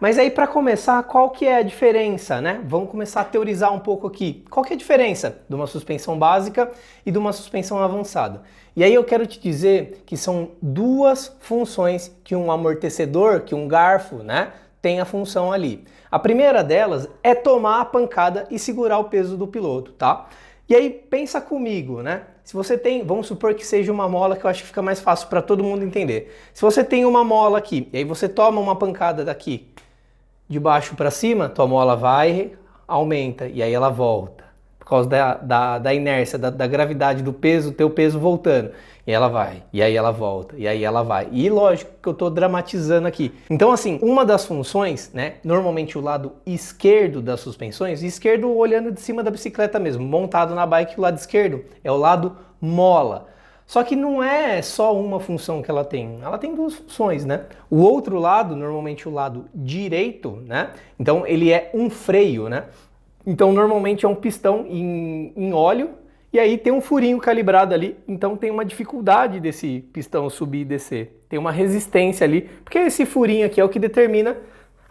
Mas aí para começar, qual que é a diferença, né? Vamos começar a teorizar um pouco aqui. Qual que é a diferença de uma suspensão básica e de uma suspensão avançada? E aí eu quero te dizer que são duas funções que um amortecedor, que um garfo, né, tem a função ali. A primeira delas é tomar a pancada e segurar o peso do piloto, tá? E aí pensa comigo, né? Se você tem, vamos supor que seja uma mola, que eu acho que fica mais fácil para todo mundo entender. Se você tem uma mola aqui, e aí você toma uma pancada daqui, de baixo para cima, tua mola vai, aumenta, e aí ela volta. Por causa da inércia, da gravidade do peso, teu peso voltando. E ela vai, e aí ela volta, e aí ela vai. E lógico que eu estou dramatizando aqui. Então assim, uma das funções, né, normalmente o lado esquerdo das suspensões, esquerdo olhando de cima da bicicleta mesmo, montado na bike, o lado esquerdo é o lado mola. Só que não é só uma função que ela tem duas funções, né? O outro lado, normalmente o lado direito, né? Então ele é um freio, né? Então normalmente é um pistão em óleo e aí tem um furinho calibrado ali, então tem uma dificuldade desse pistão subir e descer. Tem uma resistência ali, porque esse furinho aqui é o que determina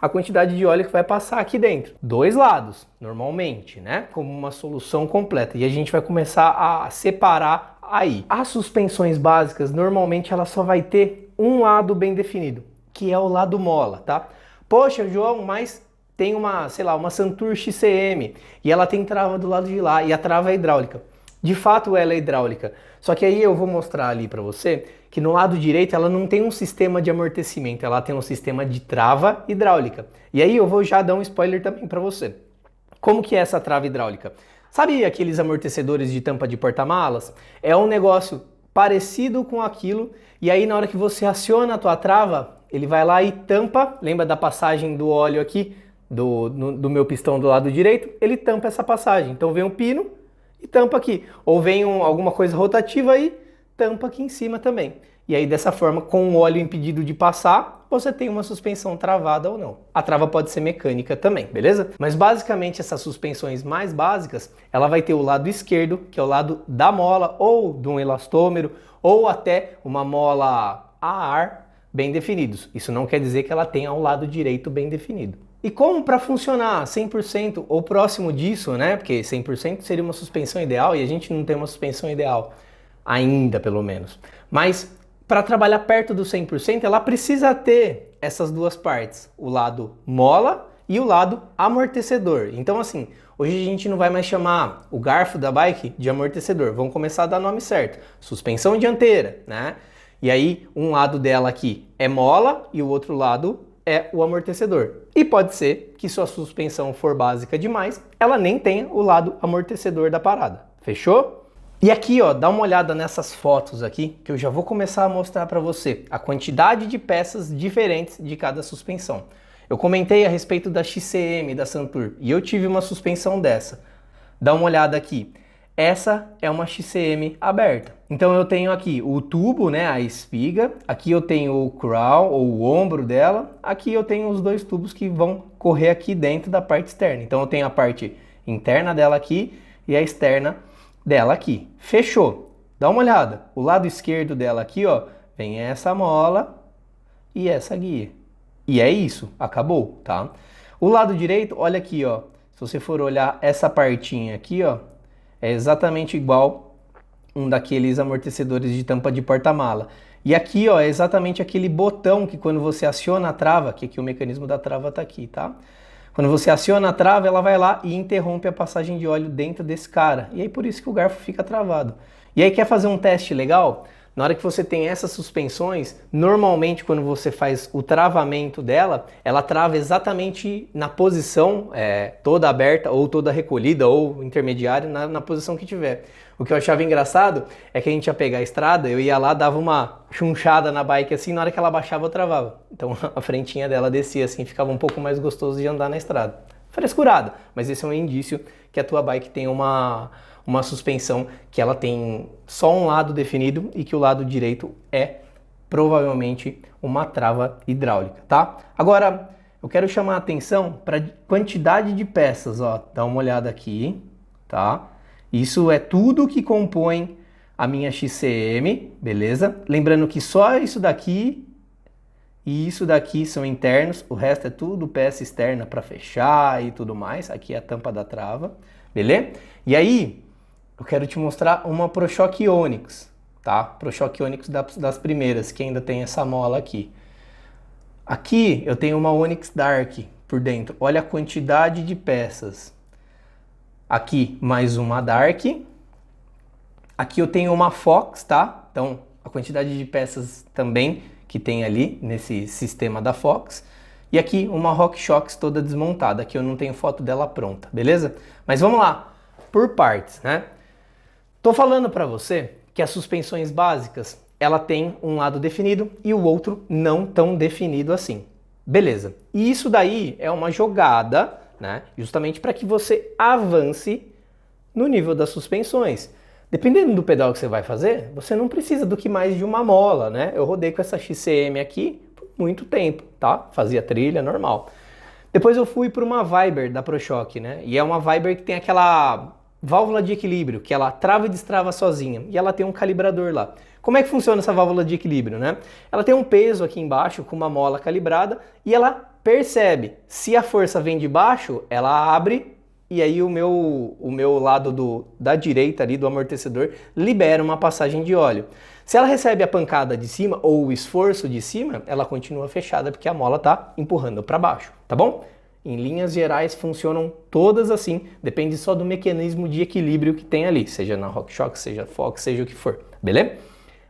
a quantidade de óleo que vai passar aqui dentro. Dois lados, normalmente, né? Como uma solução completa. E a gente vai começar a separar aí. As suspensões básicas, normalmente, ela só vai ter um lado bem definido, que é o lado mola, tá? Poxa, João, mas tem uma, sei lá, uma Santur XCM e ela tem trava do lado de lá e a trava é hidráulica. De fato, ela é hidráulica. Só que aí eu vou mostrar ali para você que no lado direito ela não tem um sistema de amortecimento, ela tem um sistema de trava hidráulica. E aí eu vou já dar um spoiler também para você. Como que é essa trava hidráulica? Sabe aqueles amortecedores de tampa de porta-malas? É um negócio parecido com aquilo, e aí na hora que você aciona a tua trava, ele vai lá e tampa, lembra da passagem do óleo aqui, do meu pistão do lado direito? Ele tampa essa passagem. Então vem um pino e tampa aqui. Ou vem alguma coisa rotativa aí, tampa aqui em cima também. E aí dessa forma, com o óleo impedido de passar, você tem uma suspensão travada ou não. A trava pode ser mecânica também, beleza? Mas basicamente essas suspensões mais básicas, ela vai ter o lado esquerdo, que é o lado da mola, ou de um elastômero, ou até uma mola a ar bem definidos. Isso não quer dizer que ela tenha o lado direito bem definido. E como para funcionar 100% ou próximo disso, né? Porque 100% seria uma suspensão ideal e a gente não tem uma suspensão ideal ainda, pelo menos. Mas para trabalhar perto do 100%, ela precisa ter essas duas partes, o lado mola e o lado amortecedor. Então assim, hoje a gente não vai mais chamar o garfo da bike de amortecedor, vamos começar a dar nome certo. Suspensão dianteira, né? E aí um lado dela aqui é mola e o outro lado é o amortecedor. E pode ser que sua suspensão for básica demais, ela nem tenha o lado amortecedor da parada. Fechou? E aqui, ó, dá uma olhada nessas fotos aqui, que eu já vou começar a mostrar para você a quantidade de peças diferentes de cada suspensão. Eu comentei a respeito da XCM, da Santur, e eu tive uma suspensão dessa. Dá uma olhada aqui. Essa é uma XCM aberta. Então eu tenho aqui o tubo, né, a espiga. Aqui eu tenho o crawl, ou o ombro dela. Aqui eu tenho os dois tubos que vão correr aqui dentro da parte externa. Então eu tenho a parte interna dela aqui e a externa dela aqui. Fechou. Dá uma olhada. O lado esquerdo dela aqui, ó, vem essa mola e essa guia. E é isso. Acabou, tá? O lado direito, olha aqui, ó. Se você for olhar essa partinha aqui, ó, é exatamente igual um daqueles amortecedores de tampa de porta-mala. E aqui, ó, é exatamente aquele botão que quando você aciona a trava, que aqui o mecanismo da trava tá aqui, tá? Quando você aciona a trava, ela vai lá e interrompe a passagem de óleo dentro desse cara. E aí por isso que o garfo fica travado. E aí quer fazer um teste legal? Na hora que você tem essas suspensões, normalmente quando você faz o travamento dela, ela trava exatamente na posição toda aberta ou toda recolhida ou intermediária, na posição que tiver. O que eu achava engraçado é que a gente ia pegar a estrada, eu ia lá, dava uma chunchada na bike assim, na hora que ela baixava eu travava. Então a frentinha dela descia assim, ficava um pouco mais gostoso de andar na estrada. Frescurada, mas esse é um indício que a tua bike tem uma suspensão que ela tem só um lado definido e que o lado direito é provavelmente uma trava hidráulica, tá? Agora, eu quero chamar a atenção para a quantidade de peças, ó, dá uma olhada aqui, tá? Isso é tudo que compõe a minha XCM, beleza? Lembrando que só isso daqui E isso daqui são internos, o resto é tudo peça externa para fechar e tudo mais. Aqui é a tampa da trava, beleza? E aí, eu quero te mostrar uma ProShock Onyx, tá? ProShock Onyx das primeiras, que ainda tem essa mola aqui. Aqui eu tenho uma Onyx Dark por dentro. Olha a quantidade de peças. Aqui mais uma Dark. Aqui eu tenho uma Fox, tá? Então a quantidade de peças também que tem ali nesse sistema da Fox. E aqui uma RockShox toda desmontada. Aqui eu não tenho foto dela pronta, beleza? Mas vamos lá, por partes, né? Tô falando para você que as suspensões básicas, ela tem um lado definido e o outro não tão definido assim. Beleza. E isso daí é uma jogada, né? Justamente para que você avance no nível das suspensões. Dependendo do pedal que você vai fazer, você não precisa do que mais de uma mola, né? Eu rodei com essa XCM aqui por muito tempo, tá? Fazia trilha normal. Depois eu fui para uma Viber da ProShock, né? E é uma Viber que tem aquela válvula de equilíbrio, que ela trava e destrava sozinha. E ela tem um calibrador lá. Como é que funciona essa válvula de equilíbrio, né? Ela tem um peso aqui embaixo com uma mola calibrada e ela percebe. Se a força vem de baixo, ela abre e aí o meu lado da direita ali do amortecedor libera uma passagem de óleo. Se ela recebe a pancada de cima ou o esforço de cima, ela continua fechada porque a mola está empurrando para baixo, tá bom? Em linhas gerais funcionam todas assim, depende só do mecanismo de equilíbrio que tem ali, seja na RockShox, seja Fox, seja o que for, beleza?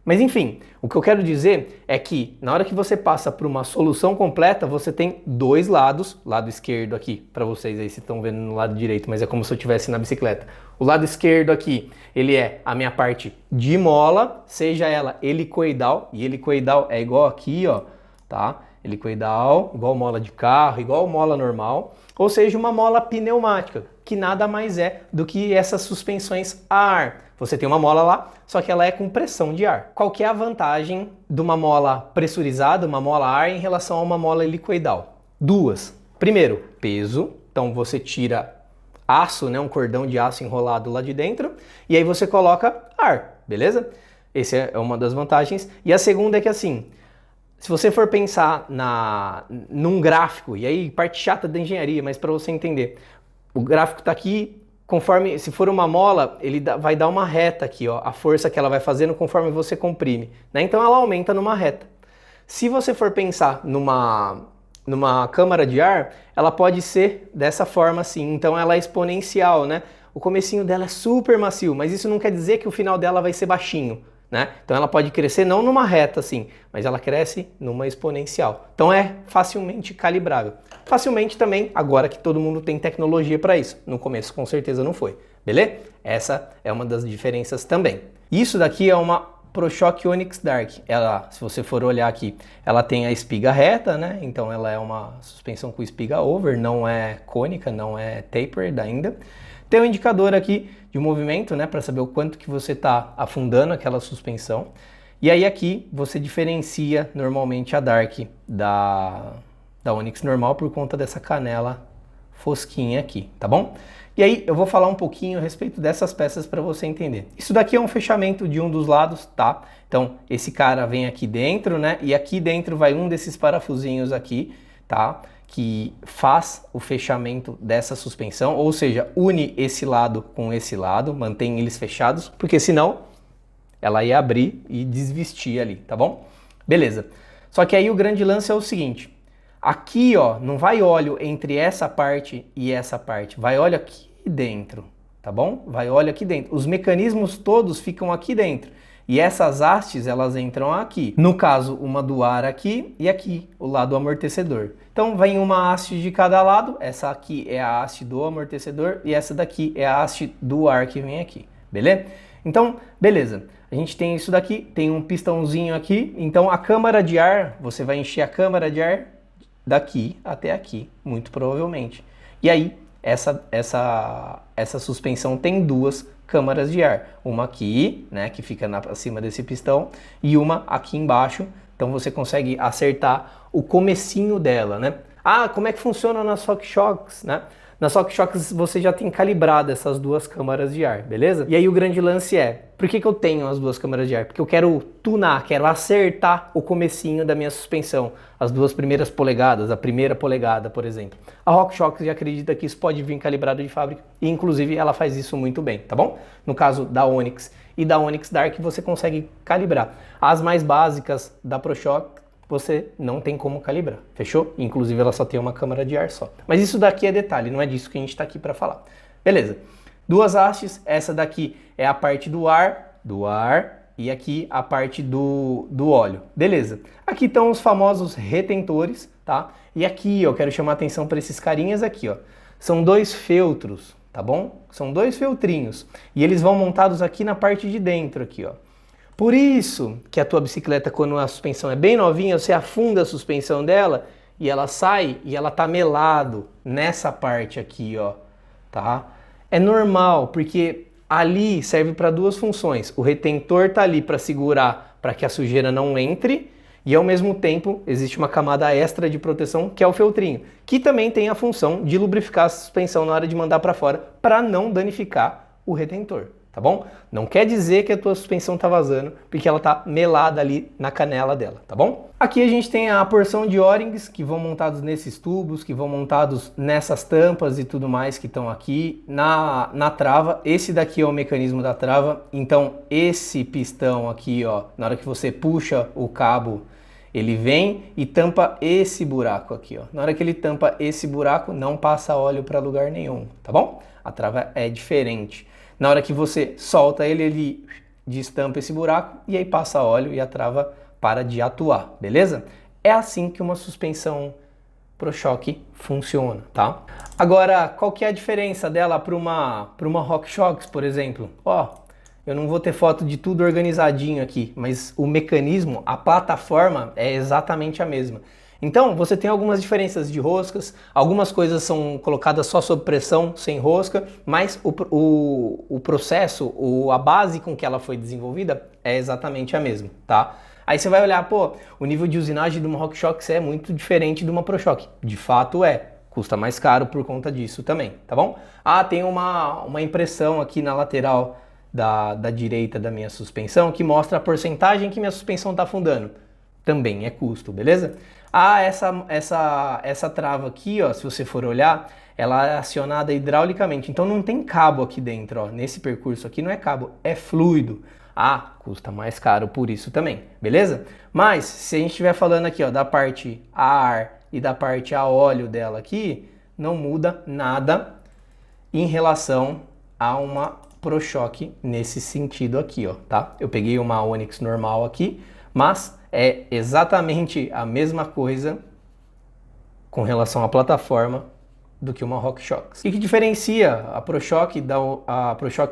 Mas enfim, o que eu quero dizer é que na hora que você passa por uma solução completa, você tem dois lados, lado esquerdo aqui, para vocês aí se estão vendo no lado direito, mas é como se eu estivesse na bicicleta. O lado esquerdo aqui, ele é a minha parte de mola, seja ela helicoidal, e helicoidal é igual aqui, ó, tá? Helicoidal, igual mola de carro, igual mola normal, ou seja, uma mola pneumática, que nada mais é do que essas suspensões a ar. Você tem uma mola lá, só que ela é com pressão de ar. Qual que é a vantagem de uma mola pressurizada, uma mola a ar, em relação a uma mola helicoidal? Duas. Primeiro, peso. Então você tira aço, né, um cordão de aço enrolado lá de dentro, e aí você coloca ar, beleza? Essa é uma das vantagens. E a segunda é que assim, se você for pensar num gráfico, e aí parte chata da engenharia, mas para você entender, o gráfico está aqui, conforme, se for uma mola, ele vai dar uma reta aqui, ó, a força que ela vai fazendo conforme você comprime, né? Então ela aumenta numa reta. Se você for pensar numa câmara de ar, ela pode ser dessa forma assim, então ela é exponencial, né? O comecinho dela é super macio, mas isso não quer dizer que o final dela vai ser baixinho, né? Então ela pode crescer não numa reta assim, mas ela cresce numa exponencial. Então é facilmente calibrável. Facilmente também, agora que todo mundo tem tecnologia para isso. No começo com certeza não foi, beleza? Essa é uma das diferenças também. Isso daqui é uma ProShock Onyx Dark. Ela, se você for olhar aqui, ela tem a espiga reta, né? Então ela é uma suspensão com espiga over, não é cônica, não é tapered ainda. Tem um indicador aqui de movimento, né, para saber o quanto que você está afundando aquela suspensão. E aí aqui você diferencia normalmente a Dark da Onyx normal por conta dessa canela fosquinha aqui, tá bom? E aí eu vou falar um pouquinho a respeito dessas peças para você entender. Isso daqui é um fechamento de um dos lados, tá? Então esse cara vem aqui dentro, né? E aqui dentro vai um desses parafusinhos aqui, tá? Que faz o fechamento dessa suspensão, ou seja, une esse lado com esse lado, mantém eles fechados, porque senão ela ia abrir e desvestir ali, tá bom? Beleza. Só que aí o grande lance é o seguinte, aqui ó, não vai óleo entre essa parte e essa parte, vai óleo aqui dentro, tá bom? Vai óleo aqui dentro. Os mecanismos todos ficam aqui dentro. E essas hastes, elas entram aqui. No caso, uma do ar aqui e aqui, o lado amortecedor. Então, vem uma haste de cada lado. Essa aqui é a haste do amortecedor e essa daqui é a haste do ar que vem aqui. Beleza? Então, beleza. A gente tem isso daqui, tem um pistãozinho aqui. Então, a câmara de ar, você vai encher a câmara de ar daqui até aqui, muito provavelmente. E aí, essa suspensão tem duas câmaras de ar, uma aqui, né, que fica acima desse pistão, e uma aqui embaixo, então você consegue acertar o comecinho dela, né? Ah, como é que funciona nas RockShox, né? Nas RockShox você já tem calibrado essas duas câmaras de ar, beleza? E aí o grande lance é, por que eu tenho as duas câmaras de ar? Porque eu quero tunar, quero acertar o comecinho da minha suspensão, as duas primeiras polegadas, a primeira polegada, por exemplo. A RockShox já acredita que isso pode vir calibrado de fábrica e inclusive ela faz isso muito bem, tá bom? No caso da Onyx e da Onyx Dark você consegue calibrar. As mais básicas da ProShock você não tem como calibrar, fechou? Inclusive ela só tem uma câmara de ar só. Mas isso daqui é detalhe, não é disso que a gente está aqui para falar. Beleza, duas hastes, essa daqui é a parte do ar, e aqui a parte do óleo. Beleza, aqui estão os famosos retentores, tá? E aqui eu quero chamar a atenção para esses carinhas aqui, ó. São dois feltros, tá bom? São dois feltrinhos e eles vão montados aqui na parte de dentro, aqui, ó. Por isso que a tua bicicleta, quando a suspensão é bem novinha, você afunda a suspensão dela e ela sai e ela tá melado nessa parte aqui, ó, tá? É normal, porque ali serve para duas funções. O retentor tá ali para segurar para que a sujeira não entre e ao mesmo tempo existe uma camada extra de proteção que é o feltrinho, que também tem a função de lubrificar a suspensão na hora de mandar para fora para não danificar o retentor. Tá bom? Não quer dizer que a tua suspensão tá vazando, porque ela tá melada ali na canela dela, tá bom? Aqui a gente tem a porção de O-rings que vão montados nesses tubos, que vão montados nessas tampas e tudo mais que estão aqui na trava. Esse daqui é o mecanismo da trava, então esse pistão aqui, ó, na hora que você puxa o cabo, ele vem e tampa esse buraco aqui, ó. Na hora que ele tampa esse buraco, não passa óleo para lugar nenhum, tá bom? A trava é diferente. Na hora que você solta ele, ele destampa esse buraco e aí passa óleo e a trava para de atuar, beleza? É assim que uma suspensão ProShock funciona, tá? Agora, qual que é a diferença dela para uma RockShox, por exemplo? Ó, eu não vou ter foto de tudo organizadinho aqui, mas o mecanismo, a plataforma é exatamente a mesma. Então, você tem algumas diferenças de roscas, algumas coisas são colocadas só sob pressão, sem rosca, mas o processo, a base com que ela foi desenvolvida é exatamente a mesma, tá? Aí você vai olhar, pô, o nível de usinagem de uma RockShox é muito diferente de uma ProShock. De fato é, custa mais caro por conta disso também, tá bom? Ah, tem uma impressão aqui na lateral da direita da minha suspensão que mostra a porcentagem que minha suspensão está afundando. Também é custo, beleza? Ah, essa trava aqui, ó, se você for olhar, ela é acionada hidraulicamente, então não tem cabo aqui dentro, ó. Nesse percurso aqui não é cabo, é fluido. Ah, custa mais caro por isso também, beleza? Mas se a gente estiver falando aqui, ó, da parte a ar e da parte a óleo dela aqui, não muda nada em relação a uma ProShock nesse sentido aqui, ó, tá? Eu peguei uma Onyx normal aqui, mas é exatamente a mesma coisa com relação à plataforma do que uma RockShox. O que diferencia a ProShock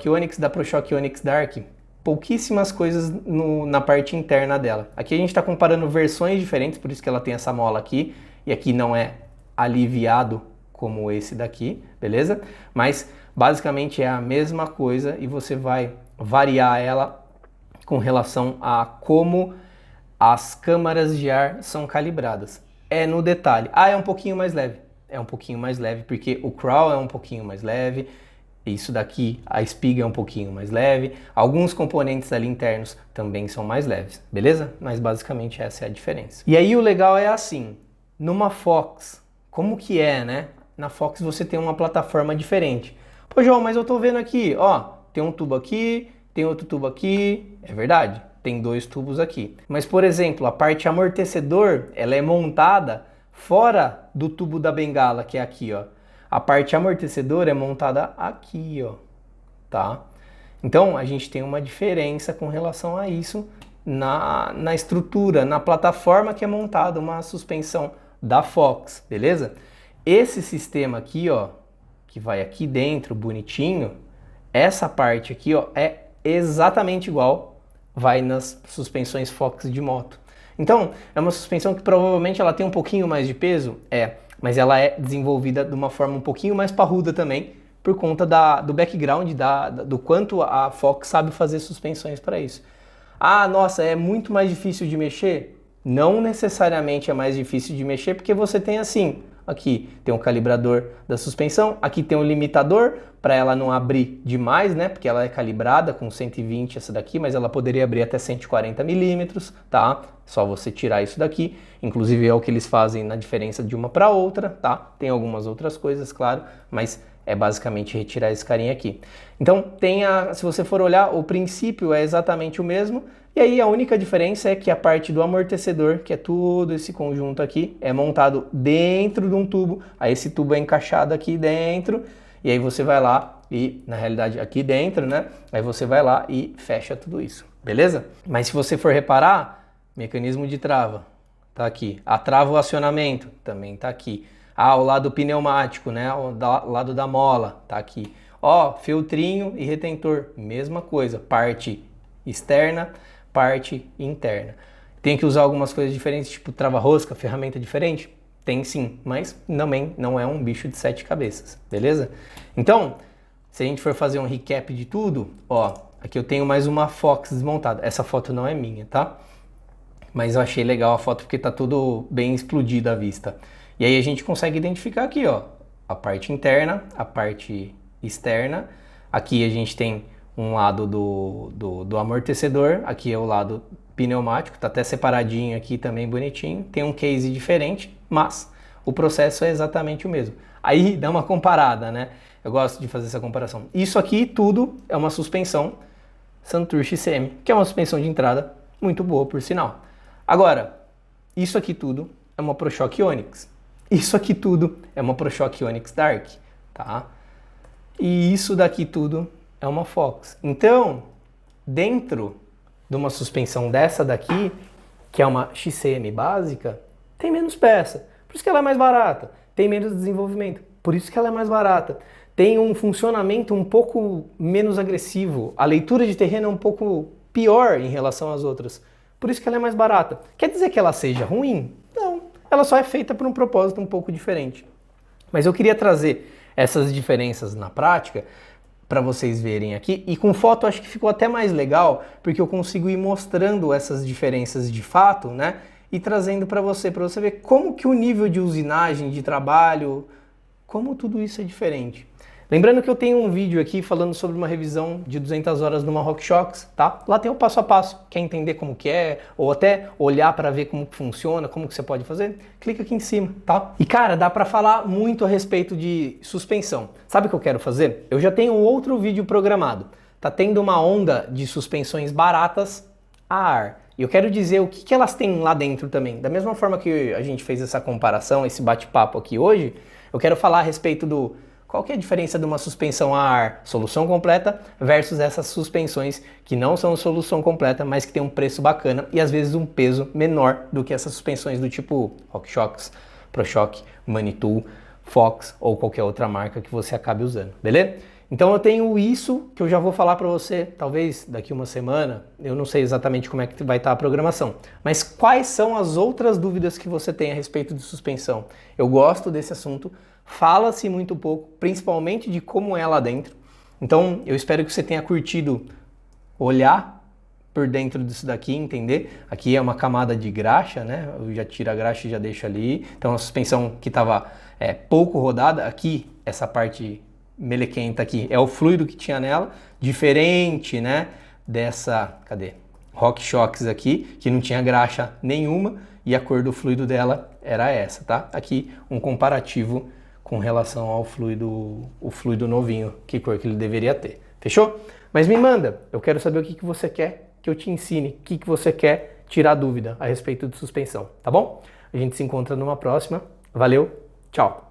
Onyx da ProShock Onyx Dark? Pouquíssimas coisas na parte interna dela. Aqui a gente está comparando versões diferentes, por isso que ela tem essa mola aqui, e aqui não é aliviado como esse daqui, beleza? Mas basicamente é a mesma coisa e você vai variar ela com relação a como as câmaras de ar são calibradas. É no detalhe. Ah, é um pouquinho mais leve. É um pouquinho mais leve porque o crawl é um pouquinho mais leve. Isso daqui, a espiga é um pouquinho mais leve. Alguns componentes ali internos também são mais leves, beleza? Mas basicamente essa é a diferença. E aí o legal é assim, numa Fox, como que é, né? Na Fox você tem uma plataforma diferente. Pô, João, mas eu tô vendo aqui, ó, tem um tubo aqui, tem outro tubo aqui. É verdade. Tem dois tubos aqui. Mas, por exemplo, a parte amortecedor, ela é montada fora do tubo da bengala, que é aqui, ó. A parte amortecedor é montada aqui, ó, tá? Então, a gente tem uma diferença com relação a isso na estrutura, na plataforma que é montada uma suspensão da Fox, beleza? Esse sistema aqui, ó, que vai aqui dentro, bonitinho, essa parte aqui, ó, é exatamente igual vai nas suspensões Fox de moto. Então, é uma suspensão que provavelmente ela tem um pouquinho mais de peso, mas ela é desenvolvida de uma forma um pouquinho mais parruda também, por conta do background, do quanto a Fox sabe fazer suspensões para isso. Ah, nossa, é muito mais difícil de mexer? Não necessariamente é mais difícil de mexer, porque você tem assim, aqui tem um calibrador da suspensão, aqui tem um limitador para ela não abrir demais, né? Porque ela é calibrada com 120 essa daqui, mas ela poderia abrir até 140 milímetros, tá? Só você tirar isso daqui, inclusive é o que eles fazem na diferença de uma para outra, tá? Tem algumas outras coisas, claro, mas é basicamente retirar esse carinha aqui. Então, se você for olhar, o princípio é exatamente o mesmo, e aí a única diferença é que a parte do amortecedor, que é todo esse conjunto aqui, é montado dentro de um tubo, aí esse tubo é encaixado aqui dentro, e aí você vai lá e, na realidade, aqui dentro, né? Aí você vai lá e fecha tudo isso, beleza? Mas se você for reparar, mecanismo de trava, tá aqui. A trava, o acionamento, também tá aqui. Ah, o lado pneumático, né? O lado da mola, tá aqui. Ó, filtrinho e retentor, mesma coisa. Parte externa, parte interna. Tem que usar algumas coisas diferentes, tipo trava-rosca, ferramenta diferente? Tem sim, mas também não é um bicho de 7 cabeças, beleza? Então, se a gente for fazer um recap de tudo, ó, aqui eu tenho mais uma Fox desmontada. Essa foto não é minha, tá? Mas eu achei legal a foto porque tá tudo bem explodido à vista. E aí a gente consegue identificar aqui, ó, a parte interna, a parte externa. Aqui a gente tem um lado do amortecedor, aqui é o lado pneumático, tá até separadinho aqui também bonitinho. Tem um case diferente, mas o processo é exatamente o mesmo. Aí dá uma comparada, né? Eu gosto de fazer essa comparação. Isso aqui tudo é uma suspensão Santur XCM, que é uma suspensão de entrada muito boa, por sinal. Agora, isso aqui tudo é uma ProShock Onix. Isso aqui tudo é uma ProShock Onix Dark, tá? E isso daqui tudo é uma Fox. Então, dentro de uma suspensão dessa daqui, que é uma XCM básica, tem menos peça. Por isso que ela é mais barata. Tem menos desenvolvimento. Por isso que ela é mais barata. Tem um funcionamento um pouco menos agressivo. A leitura de terreno é um pouco pior em relação às outras. Por isso que ela é mais barata. Quer dizer que ela seja ruim? Não. Ela só é feita por um propósito um pouco diferente. Mas eu queria trazer essas diferenças na prática para vocês verem aqui. E com foto acho que ficou até mais legal, porque eu consigo ir mostrando essas diferenças de fato, né? E trazendo para você ver como que o nível de usinagem, de trabalho, como tudo isso é diferente. Lembrando que eu tenho um vídeo aqui falando sobre uma revisão de 200 horas numa RockShox, tá? Lá tem o passo a passo. Quer entender como que é, ou até olhar para ver como que funciona, como que você pode fazer? Clica aqui em cima, tá? E cara, dá para falar muito a respeito de suspensão. Sabe o que eu quero fazer? Eu já tenho um outro vídeo programado. Tá tendo uma onda de suspensões baratas a ar. E eu quero dizer o que elas têm lá dentro também. Da mesma forma que a gente fez essa comparação, esse bate-papo aqui hoje, eu quero falar a respeito do qual que é a diferença de uma suspensão a ar solução completa versus essas suspensões que não são solução completa, mas que tem um preço bacana e às vezes um peso menor do que essas suspensões do tipo RockShox, ProShock, Manitou, Fox ou qualquer outra marca que você acabe usando, beleza? Então eu tenho isso que eu já vou falar para você, talvez daqui uma semana, eu não sei exatamente como é que vai estar a programação, mas quais são as outras dúvidas que você tem a respeito de suspensão? Eu gosto desse assunto, fala-se muito pouco, principalmente de como é lá dentro, então eu espero que você tenha curtido olhar por dentro disso daqui, entender. Aqui é uma camada de graxa, né? Eu já tiro a graxa e já deixo ali, então a suspensão que estava pouco rodada, aqui essa parte melequenta aqui é o fluido que tinha nela, diferente, né, dessa, cadê? RockShox aqui, que não tinha graxa nenhuma e a cor do fluido dela era essa, tá? Aqui um comparativo com relação ao fluido, o fluido novinho, que cor que ele deveria ter. Fechou? Mas me manda, eu quero saber o que você quer que eu te ensine, o que você quer tirar dúvida a respeito de suspensão, tá bom? A gente se encontra numa próxima. Valeu, tchau!